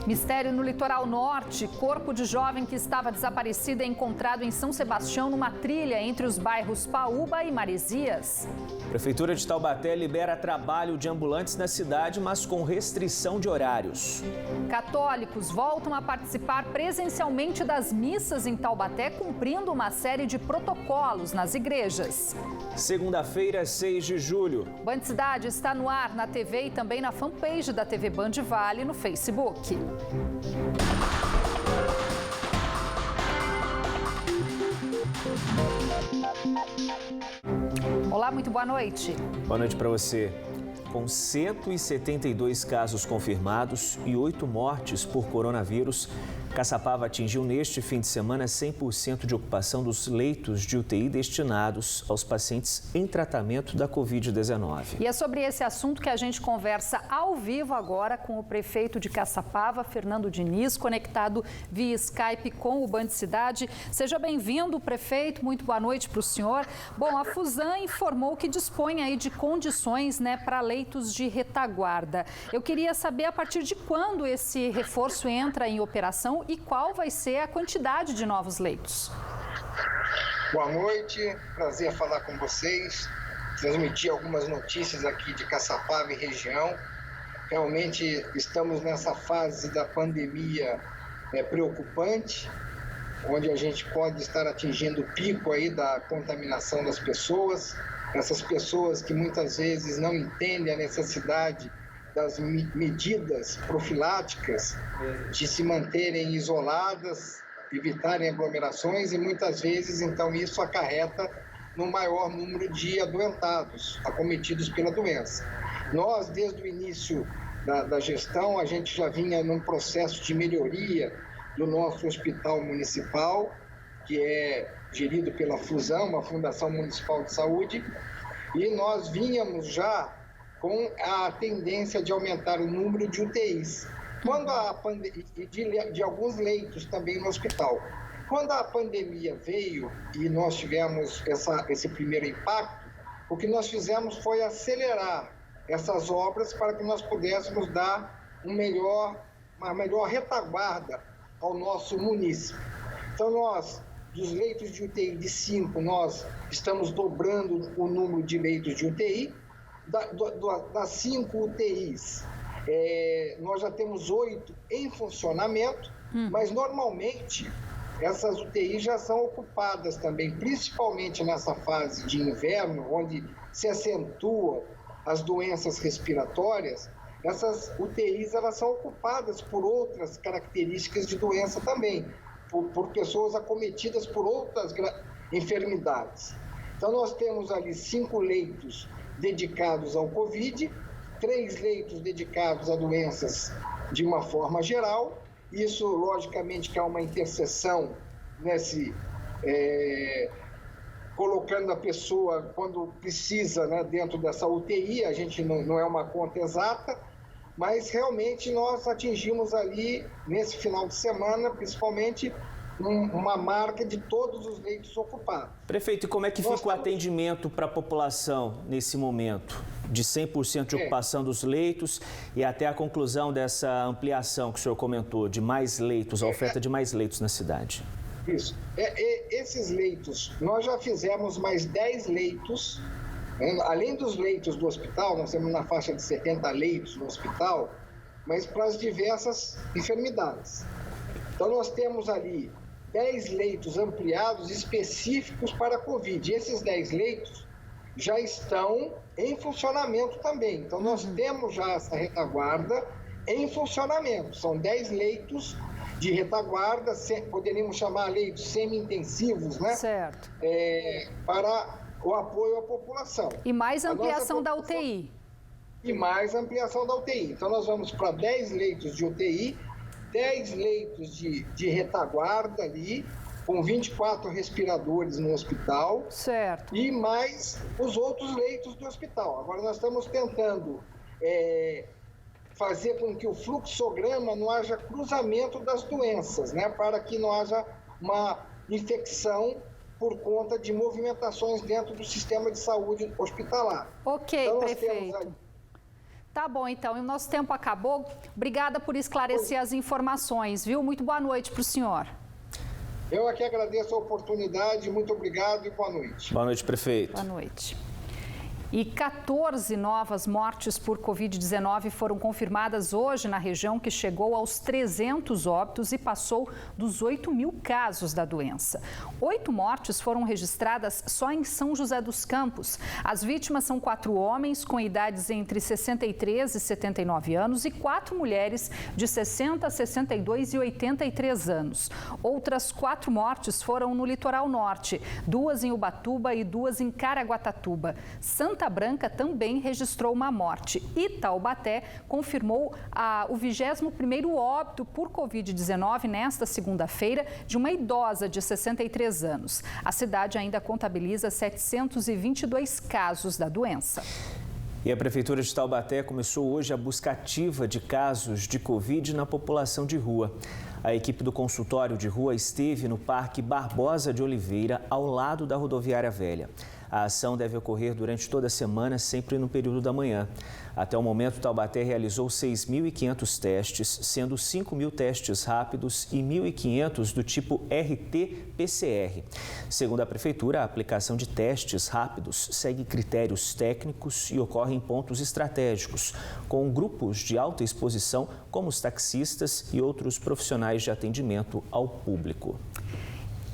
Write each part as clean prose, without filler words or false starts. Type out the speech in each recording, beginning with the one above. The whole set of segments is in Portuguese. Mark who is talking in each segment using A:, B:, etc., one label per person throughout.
A: Mistério no litoral norte. Corpo de jovem que estava desaparecido é encontrado em São Sebastião, numa trilha entre os bairros Paúba e Maresias.
B: Prefeitura de Taubaté libera trabalho de ambulantes na cidade, mas com restrição de horários.
A: Católicos voltam a participar presencialmente das missas em Taubaté, cumprindo uma série de protocolos nas igrejas.
B: Segunda-feira, 6 de julho.
A: Band Cidade está no ar na TV e também na fanpage da TV Band Vale no Facebook. Olá, muito boa noite.
B: Boa noite para você. Com 172 casos confirmados e 8 mortes por coronavírus, Caçapava atingiu neste fim de semana 100% de ocupação dos leitos de UTI destinados aos pacientes em tratamento da Covid-19.
A: E é sobre esse assunto que a gente conversa ao vivo agora com o prefeito de Caçapava, Fernando Diniz, conectado via Skype com o Band Cidade. Seja bem-vindo, prefeito. Muito boa noite para o senhor. Bom, a Fusan informou que dispõe aí de condições, para leitos de retaguarda. Eu queria saber a partir de quando esse reforço entra em operação e qual vai ser a quantidade de novos leitos.
C: Boa noite, prazer falar com vocês, transmitir algumas notícias aqui de Caçapava e região. Realmente estamos nessa fase da pandemia preocupante, onde a gente pode estar atingindo o pico aí da contaminação das pessoas, essas pessoas que muitas vezes não entendem a necessidade das medidas profiláticas de se manterem isoladas, evitarem aglomerações e muitas vezes, então, isso acarreta no maior número de adoentados, acometidos pela doença. Nós, desde o início da gestão, a gente já vinha num processo de melhoria do nosso hospital municipal, que é gerido pela Fusan, uma Fundação Municipal de Saúde, e nós vínhamos já com a tendência de aumentar o número de UTIs. Quando a de alguns leitos também no hospital. Quando a pandemia veio e nós tivemos esse primeiro impacto, o que nós fizemos foi acelerar essas obras para que nós pudéssemos dar uma melhor retaguarda ao nosso município. Então nós, dos leitos de UTI de 5, nós estamos dobrando o número de leitos de UTI. Das 5 UTIs, nós já temos 8 em funcionamento, mas normalmente essas UTIs já são ocupadas também, principalmente nessa fase de inverno, onde se acentuam as doenças respiratórias. Essas UTIs elas são ocupadas por outras características de doença também, por pessoas acometidas por outras enfermidades. Então nós temos ali 5 leitos dedicados ao Covid, 3 leitos dedicados a doenças de uma forma geral. Isso, logicamente, que há uma interseção colocando a pessoa quando precisa, dentro dessa UTI. A gente não é uma conta exata, mas realmente nós atingimos ali, nesse final de semana, principalmente, uma marca de todos os leitos ocupados.
B: Prefeito, e como é que fica o atendimento para a população nesse momento? De 100% de ocupação dos leitos e até a conclusão dessa ampliação que o senhor comentou, de mais leitos, a oferta de mais leitos na cidade.
C: Isso. Esses leitos, nós já fizemos mais 10 leitos, além dos leitos do hospital, nós temos na faixa de 70 leitos no hospital, mas para as diversas enfermidades. Então nós temos ali 10 leitos ampliados específicos para a Covid. E esses 10 leitos já estão em funcionamento também. Então nós temos já essa retaguarda em funcionamento. São 10 leitos de retaguarda, poderíamos chamar leitos semi-intensivos,
A: Certo.
C: Para o apoio à população.
A: E mais ampliação da UTI.
C: E mais ampliação da UTI. Então nós vamos para 10 leitos de UTI, 10 leitos de retaguarda ali, com 24 respiradores no hospital.
A: Certo.
C: E mais os outros leitos do hospital. Agora nós estamos tentando fazer com que o fluxograma não haja cruzamento das doenças, para que não haja uma infecção por conta de movimentações dentro do sistema de saúde hospitalar.
A: Ok, então, prefeito. Tá bom, então. E o nosso tempo acabou. Obrigada por esclarecer as informações, viu? Muito boa noite para o senhor.
C: Eu aqui agradeço a oportunidade. Muito obrigado e boa noite.
B: Boa noite, prefeito.
A: Boa noite. E 14 novas mortes por Covid-19 foram confirmadas hoje na região, que chegou aos 300 óbitos e passou dos 8 mil casos da doença. 8 mortes foram registradas só em São José dos Campos. As vítimas são 4 homens com idades entre 63 e 79 anos e 4 mulheres de 60, 62 e 83 anos. Outras 4 mortes foram no litoral norte, 2 em Ubatuba e 2 em Caraguatatuba. Santa Branca também registrou uma morte e Taubaté confirmou o 21º óbito por Covid-19 nesta segunda-feira de uma idosa de 63 anos. A cidade ainda contabiliza 722 casos da doença.
B: E a Prefeitura de Taubaté começou hoje a busca ativa de casos de Covid na população de rua. A equipe do consultório de rua esteve no Parque Barbosa de Oliveira, ao lado da Rodoviária Velha. A ação deve ocorrer durante toda a semana, sempre no período da manhã. Até o momento, Taubaté realizou 6.500 testes, sendo 5.000 testes rápidos e 1.500 do tipo RT-PCR. Segundo a Prefeitura, a aplicação de testes rápidos segue critérios técnicos e ocorre em pontos estratégicos, com grupos de alta exposição, como os taxistas e outros profissionais de atendimento ao público.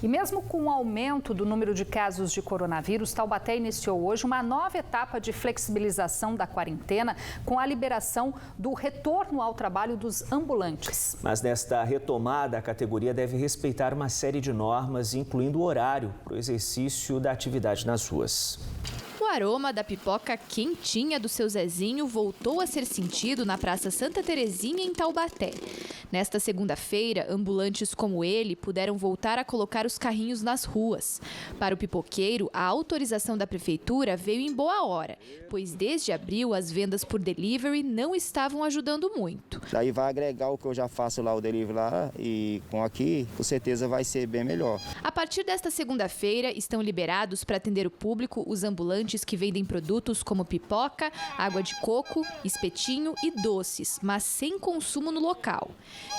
A: E mesmo com o aumento do número de casos de coronavírus, Taubaté iniciou hoje uma nova etapa de flexibilização da quarentena com a liberação do retorno ao trabalho dos ambulantes.
B: Mas nesta retomada, a categoria deve respeitar uma série de normas, incluindo o horário para o exercício da atividade nas ruas.
D: O aroma da pipoca quentinha do seu Zezinho voltou a ser sentido na Praça Santa Terezinha, em Taubaté. Nesta segunda-feira, ambulantes como ele puderam voltar a colocar os carrinhos nas ruas. Para o pipoqueiro, a autorização da Prefeitura veio em boa hora, pois desde abril as vendas por delivery não estavam ajudando muito.
E: Daí vai agregar o que eu já faço lá, o delivery lá, e com aqui, com certeza vai ser bem melhor.
D: A partir desta segunda-feira, estão liberados para atender o público os ambulantes que vendem produtos como pipoca, água de coco, espetinho e doces, mas sem consumo no local.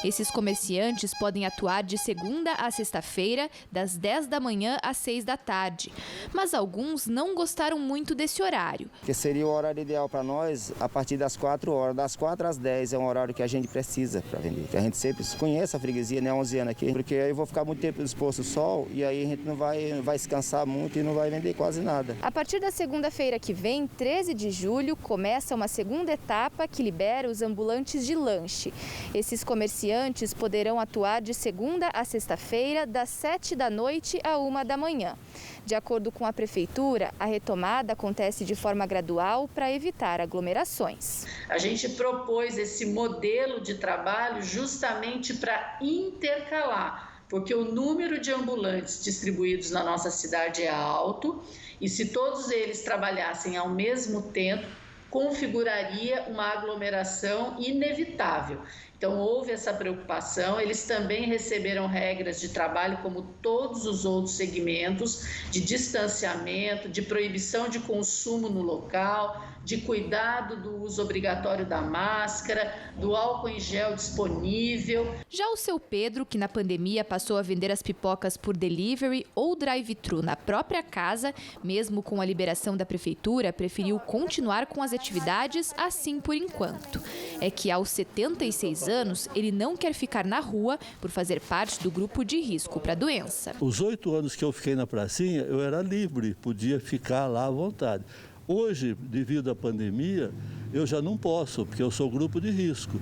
D: Esses comerciantes podem atuar de segunda a sexta-feira, das 10 da manhã às 6 da tarde. Mas alguns não gostaram muito desse horário.
E: Que seria o horário ideal para nós, a partir das 4 horas. Das 4 às 10 é um horário que a gente precisa para vender. Que a gente sempre conhece a freguesia, né, 11 anos aqui, porque aí eu vou ficar muito tempo exposto ao sol e aí a gente não vai se cansar muito e não vai vender quase nada.
D: A partir da segunda-feira que vem, 13 de julho, começa uma segunda etapa que libera os ambulantes de lanche. Esses comerciantes poderão atuar de segunda a sexta-feira, das 7 da noite à 1 da manhã. De acordo com a Prefeitura, a retomada acontece de forma gradual para evitar aglomerações.
F: A gente propôs esse modelo de trabalho justamente para intercalar, porque o número de ambulantes distribuídos na nossa cidade é alto e se todos eles trabalhassem ao mesmo tempo, configuraria uma aglomeração inevitável. Então, houve essa preocupação, eles também receberam regras de trabalho, como todos os outros segmentos, de distanciamento, de proibição de consumo no local, de cuidado do uso obrigatório da máscara, do álcool em gel disponível.
D: Já o seu Pedro, que na pandemia passou a vender as pipocas por delivery ou drive-thru na própria casa, mesmo com a liberação da Prefeitura, preferiu continuar com as atividades assim por enquanto. É que aos 76 anos, ele não quer ficar na rua por fazer parte do grupo de risco para a doença.
G: Os 8 anos que eu fiquei na pracinha, eu era livre, podia ficar lá à vontade. Hoje, devido à pandemia, eu já não posso, porque eu sou grupo de risco.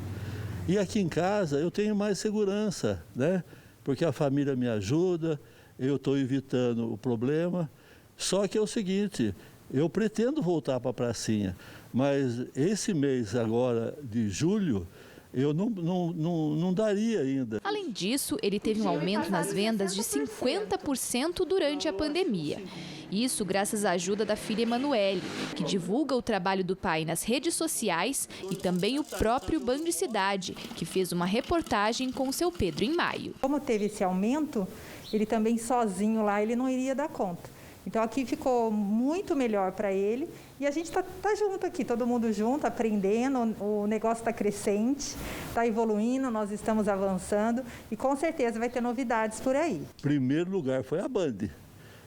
G: E aqui em casa eu tenho mais segurança, né? Porque a família me ajuda, eu estou evitando o problema. Só que é o seguinte, eu pretendo voltar para a pracinha, mas esse mês agora de julho, eu não daria ainda.
D: Além disso, ele teve um aumento nas vendas de 50% durante a pandemia. Isso graças à ajuda da filha Emanuele, que divulga o trabalho do pai nas redes sociais, e também o próprio Band Cidade, que fez uma reportagem com o seu Pedro em maio.
H: Como teve esse aumento, ele também sozinho lá, ele não iria dar conta. Então aqui ficou muito melhor para ele e a gente tá junto aqui, todo mundo junto, aprendendo, o negócio está crescente, está evoluindo, nós estamos avançando e com certeza vai ter novidades por aí.
G: Primeiro lugar foi a Band,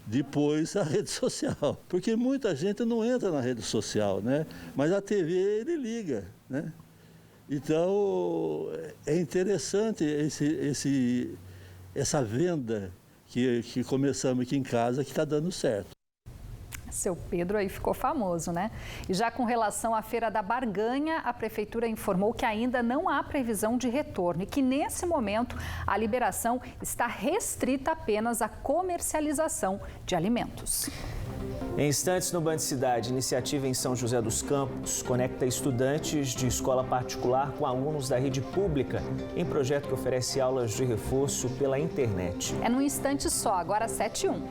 G: depois a rede social, porque muita gente não entra na rede social, né? Mas a TV ele liga, né? Então é interessante essa venda que começamos aqui em casa, que está dando certo.
A: Seu Pedro aí ficou famoso, né? E já com relação à Feira da Barganha, a Prefeitura informou que ainda não há previsão de retorno e que, nesse momento, a liberação está restrita apenas à comercialização de alimentos.
B: Em instantes, no Band Cidade, iniciativa em São José dos Campos conecta estudantes de escola particular com alunos da rede pública em projeto que oferece aulas de reforço pela internet.
A: É num instante só, agora 7h01.